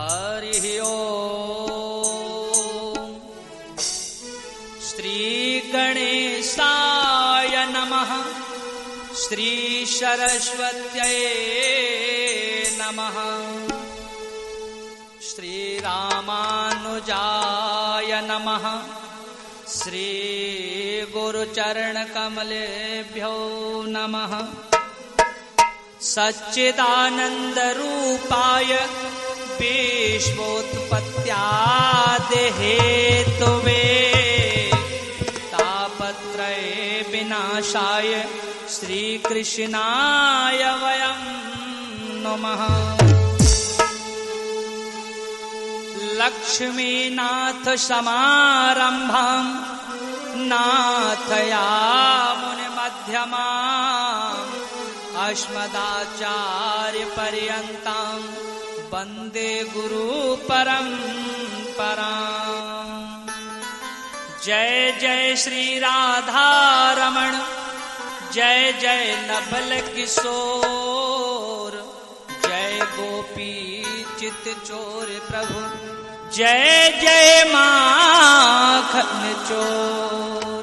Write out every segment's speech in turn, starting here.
हरि ओम। श्री गणेशाय नमः। श्री सरस्वत्यै नमः। श्री रामानुजाय नमः। श्री गुरुचरण कमलेभ्यो नमः। सच्चिदानंद रूपाय विश्वोत्पत्त्यादि हेतवे तापत्रय विनाशाय श्री कृष्णाय वयं नमः। लक्ष्मीनाथ समारंभां नाथयामुनि मध्यमाम् अस्मदाचार्य पर्यन्तां वन्दे गुरु परम्पराम्। जय जय श्री राधा रमण। जय जय नवल किशोर। जय गोपी चित चोर प्रभु। जय जय माखन चोर।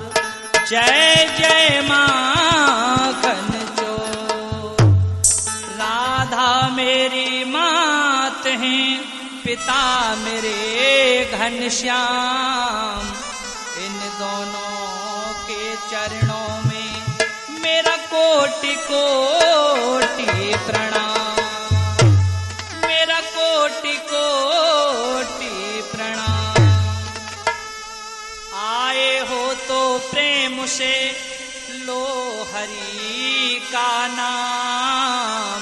जय जय माखन चोर। राधा मेरी मात है, पिता मेरे घनश्याम। इन दोनों के चरणों में मेरा कोटि कोटि प्रणाम। मेरा कोटि कोटि प्रणाम। आए हो तो प्रेम से लो हरि का नाम।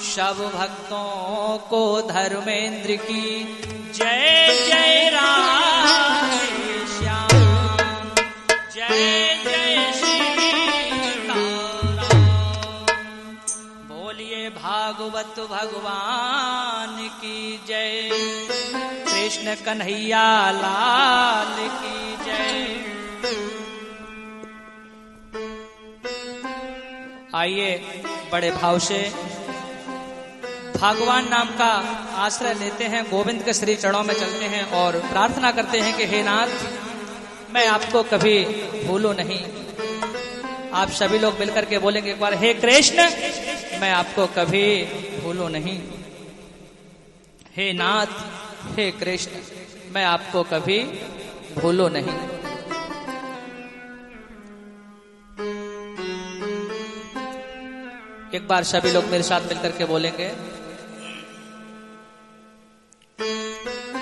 सब भक्तों को धर्मेंद्र की जय जय राधे श्याम। जय जय श्री राम। बोलिए भागवत भगवान की जय। कृष्ण कन्हैया लाल की जय। आइए बड़े भाव से भगवान नाम का आश्रय लेते हैं, गोविंद के श्री चरणों में चलते हैं और प्रार्थना करते हैं कि हे नाथ, मैं आपको कभी भूलूं नहीं। आप सभी लोग मिलकर के बोलेंगे एक बार, हे कृष्ण, मैं आपको कभी भूलूं नहीं। हे नाथ, हे कृष्ण, मैं आपको कभी भूलूं नहीं। एक बार सभी लोग मेरे साथ मिलकर के बोलेंगे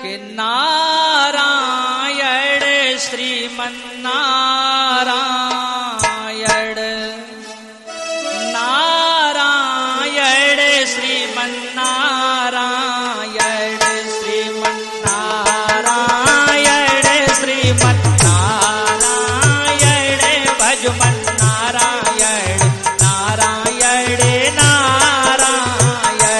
कि नारायण श्रीमन्नारायण। नारायण श्रीमन्नारायण। श्रीमन्नारायण श्रीमन्नारायण। भजमन नारायण नारायण नारायण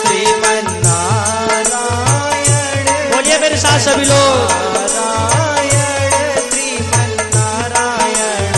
श्रीमन्नारायण। बोलिए मेरे साथ सभी लोग, नारायण श्रीमन्नारायण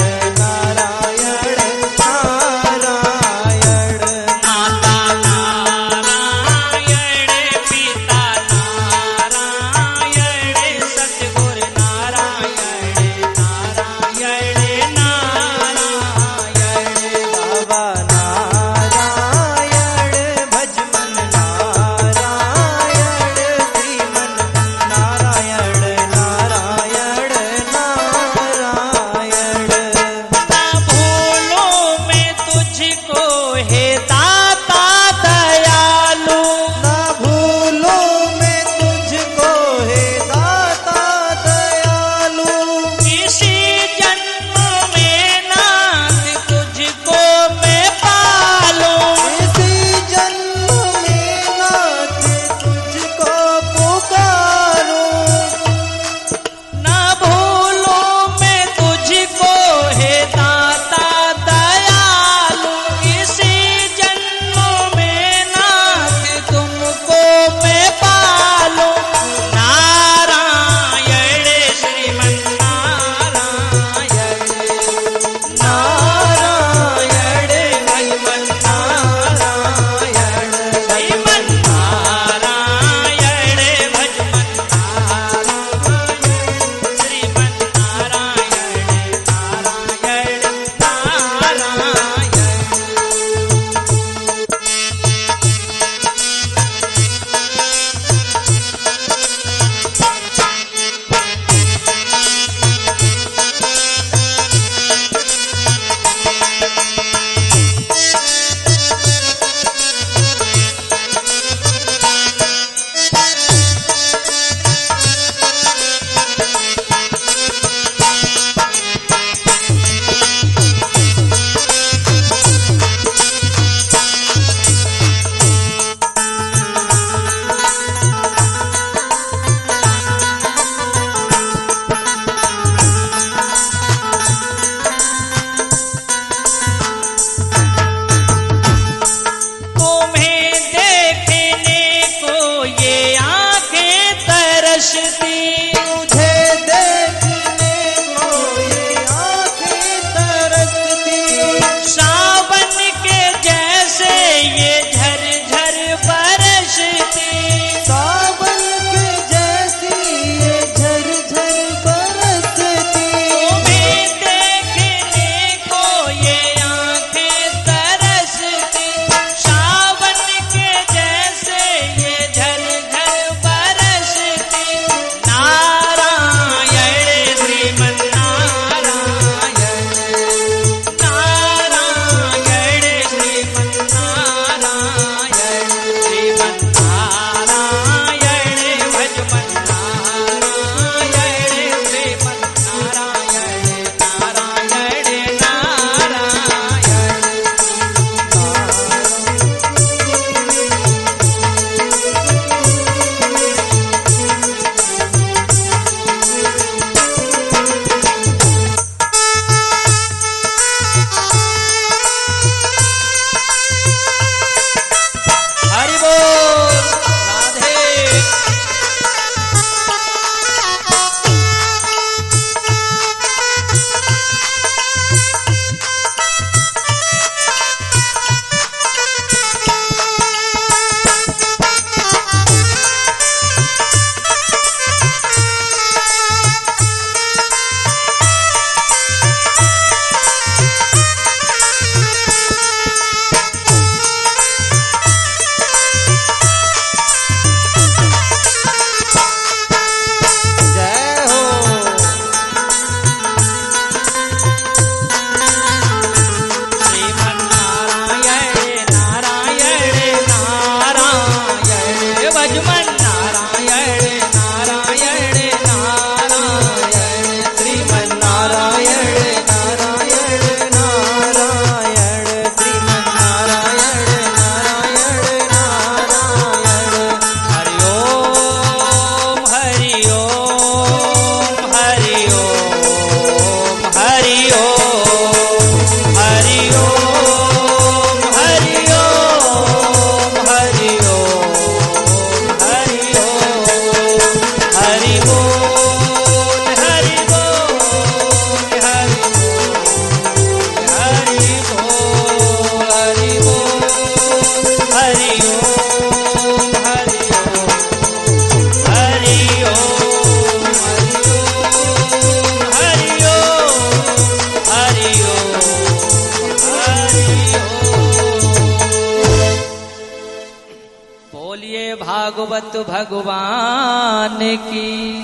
बोलिए भागवत भगवान की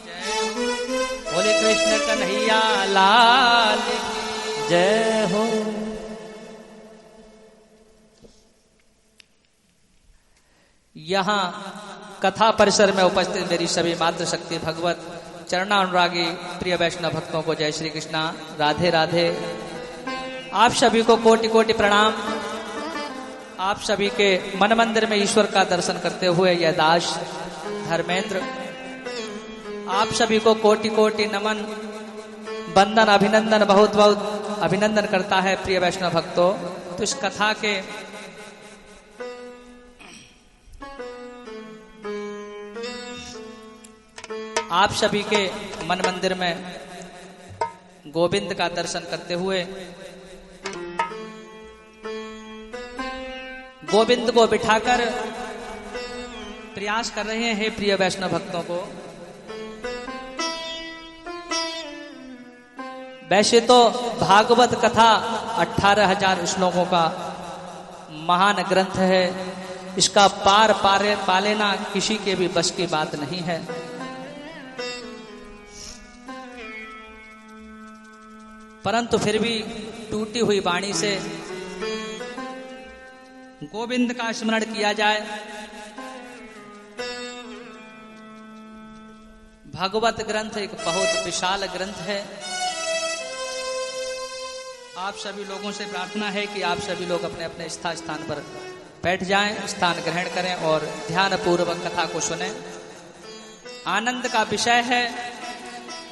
जय हो। बोले कृष्ण कन्हैया लाल की जय हो। यहाँ कथा परिसर में उपस्थित मेरी सभी मातृशक्ति भगवत चरणानुरागी प्रिय वैष्णव भक्तों को जय श्री कृष्णा, राधे राधे। आप सभी को कोटि कोटि प्रणाम। आप सभी के मन मंदिर में ईश्वर का दर्शन करते हुए यह दास धर्मेंद्र आप सभी को कोटि कोटि नमन, वंदन, अभिनंदन, बहुत बहुत अभिनंदन करता है प्रिय वैष्णव भक्तों। तो इस कथा के आप सभी के मन मंदिर में गोविंद का दर्शन करते हुए गोविंद को बिठाकर प्रयास कर रहे हैं प्रिय वैष्णव भक्तों को। वैसे तो भागवत कथा 18,000 श्लोकों का महान ग्रंथ है। इसका पार पा लेना किसी के भी बस की बात नहीं है। परंतु फिर भी टूटी हुई वाणी से गोविंद का स्मरण किया जाए। भागवत ग्रंथ एक बहुत विशाल ग्रंथ है। आप सभी लोगों से प्रार्थना है कि आप सभी लोग अपने अपने स्थान पर बैठ जाएं, स्थान ग्रहण करें और ध्यान पूर्वक कथा को सुनें। आनंद का विषय है।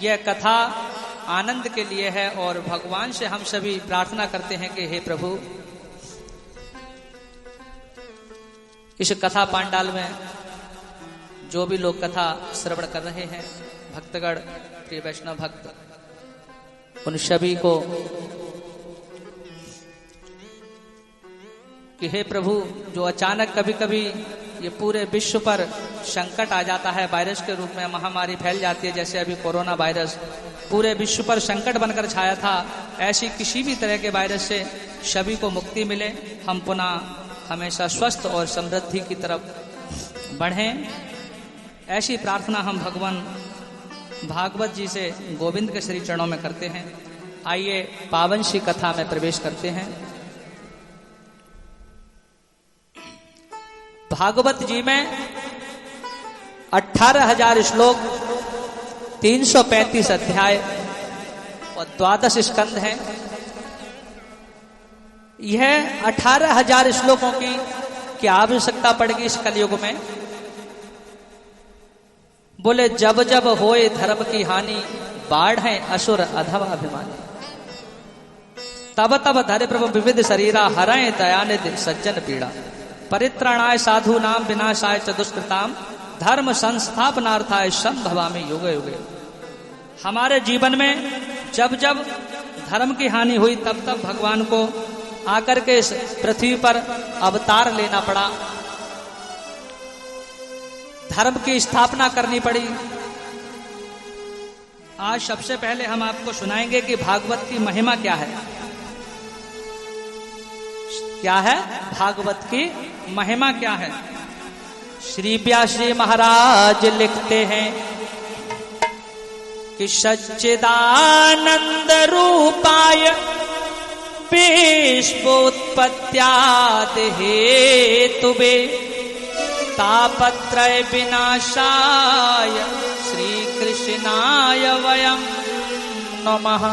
यह कथा आनंद के लिए है और भगवान से हम सभी प्रार्थना करते हैं कि हे प्रभु, इस कथा पांडाल में जो भी लोग कथा श्रवण कर रहे हैं, भक्तगण, प्रिय वैष्णव भक्त, उन सभी को कि हे प्रभु, जो अचानक कभी कभी ये पूरे विश्व पर संकट आ जाता है, वायरस के रूप में महामारी फैल जाती है, जैसे अभी कोरोना वायरस पूरे विश्व पर संकट बनकर छाया था, ऐसी किसी भी तरह के वायरस से सभी को मुक्ति मिले, हम पुनः हमेशा स्वस्थ और समृद्धि की तरफ बढ़ें। ऐसी प्रार्थना हम भगवान भागवत जी से गोविंद के श्री चरणों में करते हैं। आइए पावन सी कथा में प्रवेश करते हैं। भागवत जी में 18,000 श्लोक, 335 अध्याय और 12 स्कंद हैं। यह 18,000 श्लोकों की क्या आवश्यकता पड़ेगी इस कलयुग में? बोले जब जब होए धर्म की हानि, बाढ़ है असुर अधम अभिमानी, तब तब धरे प्रभु विविध शरीरा, हरय दयानिधि सज्जन पीड़ा, परित्राणाय साधु नाम, विनाशाय च दुष्कृताम, धर्म संस्थापनार्थाय संभवामि युगे युगे। हमारे जीवन में जब जब धर्म की हानि हुई, तब तब भगवान को आकर के इस पृथ्वी पर अवतार लेना पड़ा, धर्म की स्थापना करनी पड़ी। आज सबसे पहले हम आपको सुनाएंगे कि भागवत की महिमा क्या है। क्या है भागवत की महिमा क्या है? श्री व्यास जी महाराज लिखते हैं कि सच्चिदानंद रूपाय विश्वोत्पत्त्यादि हेतुवे, तापत्रय विनाशाय श्री कृष्णाय वयं नमः।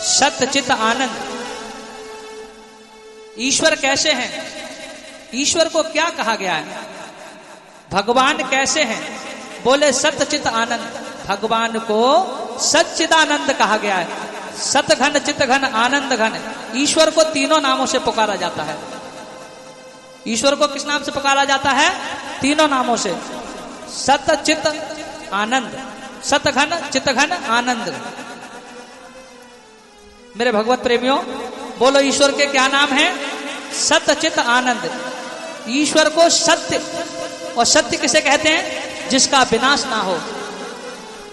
सच्चित आनंद। ईश्वर कैसे हैं? ईश्वर को क्या कहा गया है? भगवान कैसे हैं? बोले सच्चित आनंद। भगवान को सच्चिदानंद कहा गया है। सत घन, चित घन, आनंद घन। ईश्वर को तीनों नामों से पुकारा जाता है। ईश्वर को किस नाम से पुकारा जाता है? तीनों नामों से। सत चित आनंद। सत घन, चित घन, आनंद। मेरे भगवत प्रेमियों, बोलो ईश्वर के क्या नाम है? सत चित आनंद। ईश्वर को सत्य, और सत्य किसे कहते हैं? जिसका विनाश ना हो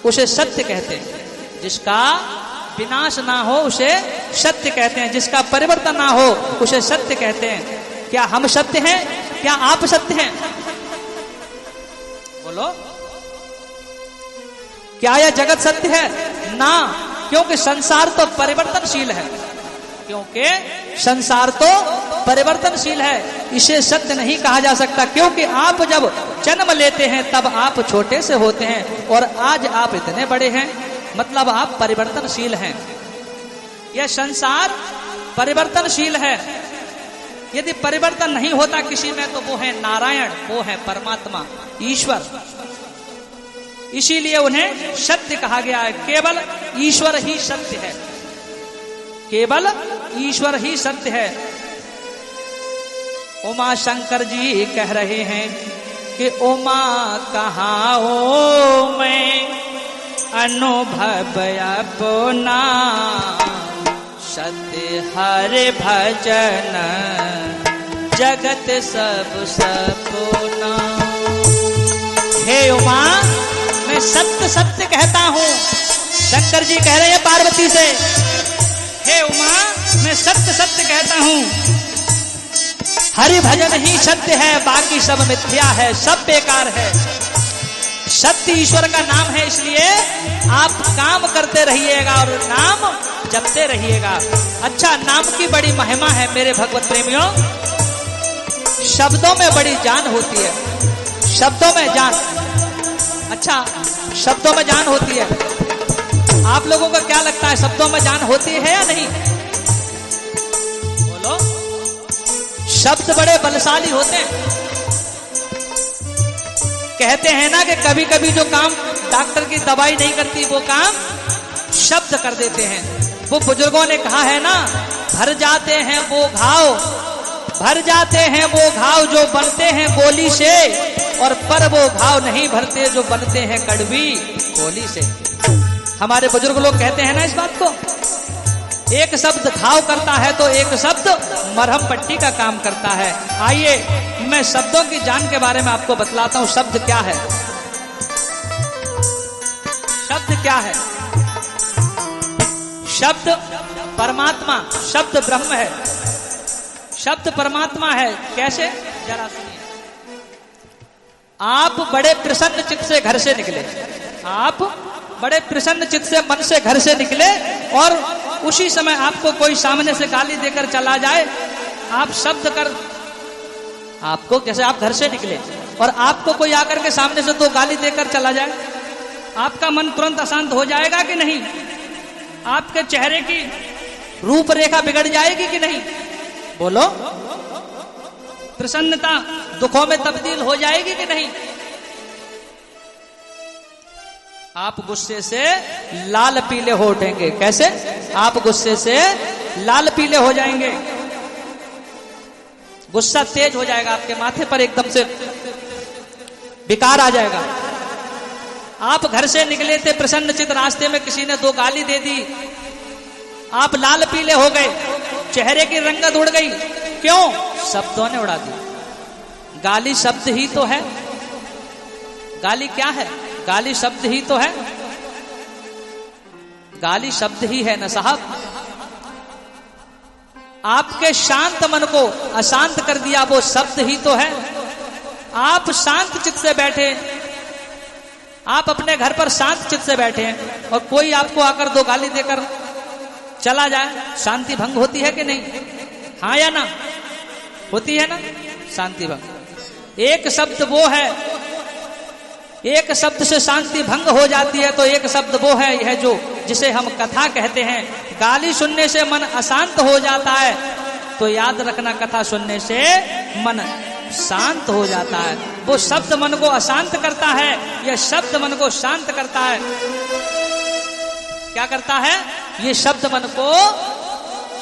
उसे सत्य कहते हैं। जिसका विनाश ना हो उसे सत्य कहते हैं। जिसका परिवर्तन ना हो उसे सत्य कहते हैं। क्या हम सत्य हैं? क्या आप सत्य हैं? बोलो, क्या यह जगत सत्य है? ना, क्योंकि संसार तो परिवर्तनशील है। क्योंकि संसार तो परिवर्तनशील है, इसे सत्य नहीं कहा जा सकता। क्योंकि आप जब जन्म लेते हैं तब आप छोटे से होते हैं और आज आप इतने बड़े हैं, मतलब आप परिवर्तनशील हैं। यह संसार परिवर्तनशील है। यदि परिवर्तन नहीं होता किसी में तो वो है नारायण, वो है परमात्मा, ईश्वर। इसीलिए उन्हें सत्य कहा गया है। केवल ईश्वर ही सत्य है, केवल ईश्वर ही सत्य है। उमा शंकर जी कह रहे हैं कि उमा कहाँ हो मैं अनुभव अपना, सत्य हरि भजन जगत सब सपना। हे उमा, मैं सत्य सत्य कहता हूँ। शंकर जी कह रहे हैं पार्वती से, हे उमा, मैं सत्य सत्य कहता हूँ। हरि भजन ही सत्य है, बाकी सब मिथ्या है, सब बेकार है। सत्य ईश्वर का नाम है, इसलिए आप काम करते रहिएगा और नाम जपते रहिएगा। अच्छा, नाम की बड़ी महिमा है मेरे भगवत प्रेमियों। शब्दों में बड़ी जान होती है, शब्दों में जान। अच्छा, शब्दों में जान होती है। आप लोगों को क्या लगता है, शब्दों में जान होती है या नहीं? बोलो। शब्द बड़े बलशाली होते हैं। कहते हैं ना कि कभी कभी जो काम डॉक्टर की दवाई नहीं करती वो काम शब्द कर देते हैं। वो बुजुर्गों ने कहा है ना, भर जाते हैं वो घाव, भर जाते हैं वो घाव जो बनते हैं गोली से, और पर वो घाव नहीं भरते जो बनते हैं कड़वी गोली से। हमारे बुजुर्ग लोग कहते हैं ना इस बात को। एक शब्द घाव करता है तो एक शब्द मरहम पट्टी का काम करता है। आइए मैं शब्दों की जान के बारे में आपको बतलाता हूं। शब्द क्या है? शब्द क्या है? शब्द परमात्मा, शब्द ब्रह्म है, शब्द परमात्मा है। कैसे? जरा सुनिए। आप बड़े प्रसन्न चित्त से घर से निकले, आप बड़े प्रसन्न चित्त से मन से घर से निकले, और उसी समय आपको कोई सामने से गाली देकर चला जाए, आप शब्द कर, आपको जैसे आप घर से निकले और आपको कोई आकर के सामने से दो गाली देकर चला जाए, आपका मन तुरंत अशांत हो जाएगा कि नहीं? आपके चेहरे की रूपरेखा बिगड़ जाएगी कि नहीं? बोलो। प्रसन्नता दुखों में तब्दील हो जाएगी कि नहीं? आप गुस्से से लाल पीले हो उठेंगे। कैसे? आप गुस्से से लाल पीले हो जाएंगे, गुस्सा तेज हो जाएगा, आपके माथे पर एकदम से विकार आ जाएगा। आप घर से निकले थे प्रसन्नचित, रास्ते में किसी ने दो गाली दे दी, आप लाल पीले हो गए, चेहरे की रंगत उड़ गई। क्यों? शब्दों ने उड़ा दी। गाली शब्द ही तो है। गाली क्या है? गाली शब्द ही तो है। गाली शब्द ही है ना साहब। आपके शांत मन को अशांत कर दिया वो शब्द ही तो है। आप शांत चित्त से बैठे, आप अपने घर पर शांत चित्त से बैठे हैं और कोई आपको आकर दो गाली देकर चला जाए, शांति भंग होती है कि नहीं? हाँ या ना? होती है ना शांति भंग। एक शब्द वो है, एक शब्द से शांति भंग हो जाती है, तो एक शब्द वो है यह जो जिसे हम कथा कहते हैं। गाली सुनने से मन अशांत हो जाता है, तो याद रखना कथा सुनने से मन शांत हो जाता है। वो शब्द मन को अशांत करता है, यह शब्द मन को शांत करता है। क्या करता है? ये शब्द मन को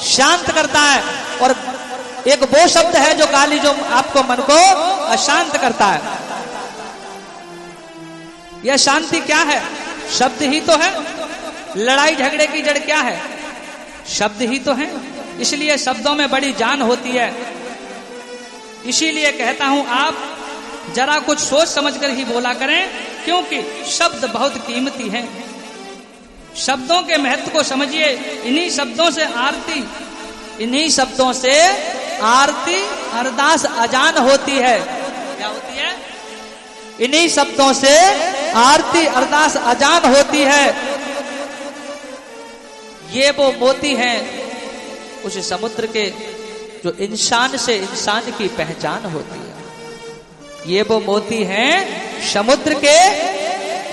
शांत करता है। और एक वो शब्द है जो गाली, जो आपको मन को अशांत करता है। यह शांति क्या है? शब्द ही तो है। लड़ाई झगड़े की जड़ क्या है? शब्द ही तो है। इसलिए शब्दों में बड़ी जान होती है। इसीलिए कहता हूं आप जरा कुछ सोच समझकर ही बोला करें, क्योंकि शब्द बहुत कीमती हैं। शब्दों के महत्व को समझिए। इन्हीं शब्दों से आरती, इन्हीं शब्दों से आरती अरदास अजान होती है। क्या होती है? इन्हीं शब्दों से आरती अरदास अजान होती है। ये वो मोती हैं उस समुद्र के जो इंसान से इंसान की पहचान होती है। ये वो मोती हैं समुद्र के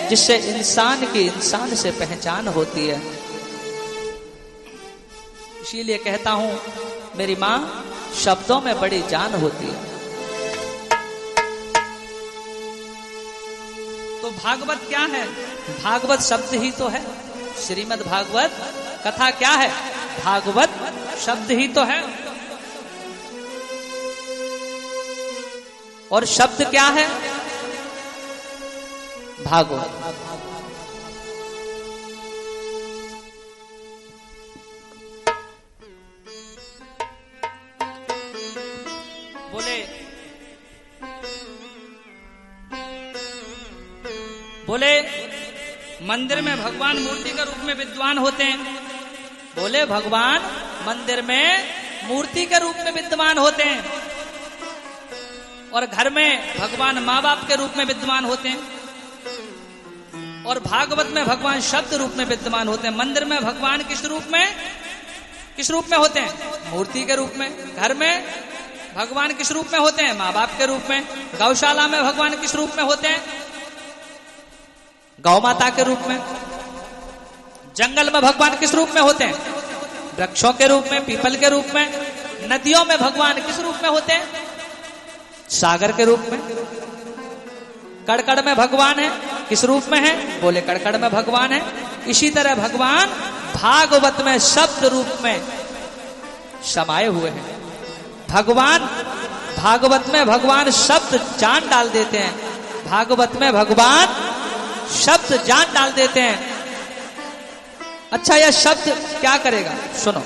जिससे इंसान की इंसान से पहचान होती है। इसीलिए कहता हूं मेरी मां शब्दों में बड़ी जान होती है। तो भागवत क्या है? भागवत शब्द ही तो है। श्रीमद् भागवत कथा क्या है? भागवत शब्द ही तो है। और शब्द क्या है? भागवत। बोले मंदिर में भगवान मूर्ति के रूप में विद्वान होते हैं। बोले भगवान मंदिर में मूर्ति के रूप में विद्वान होते हैं और घर में भगवान माँ बाप के रूप में विद्वान होते हैं और भागवत में भगवान शब्द रूप में विद्वान होते हैं। मंदिर में भगवान किस रूप में होते हैं? मूर्ति के रूप में। घर में भगवान किस रूप में होते हैं? माँ बाप के रूप में। गौशाला में भगवान किस रूप में होते हैं? गौ माता के रूप में। जंगल में भगवान किस रूप में होते हैं? वृक्षों के रूप में, पीपल के रूप में। नदियों में भगवान किस रूप में होते हैं? सागर के रूप में। कड़कड़ में भगवान है, किस रूप में है? बोले कड़कड़ में भगवान है। इसी तरह भगवान भागवत में शब्द रूप में समाये हुए हैं। भगवान भागवत में भगवान शब्द जान डाल देते हैं। भागवत में भगवान शब्द जान डाल देते हैं। अच्छा, यह शब्द क्या करेगा? सुनो।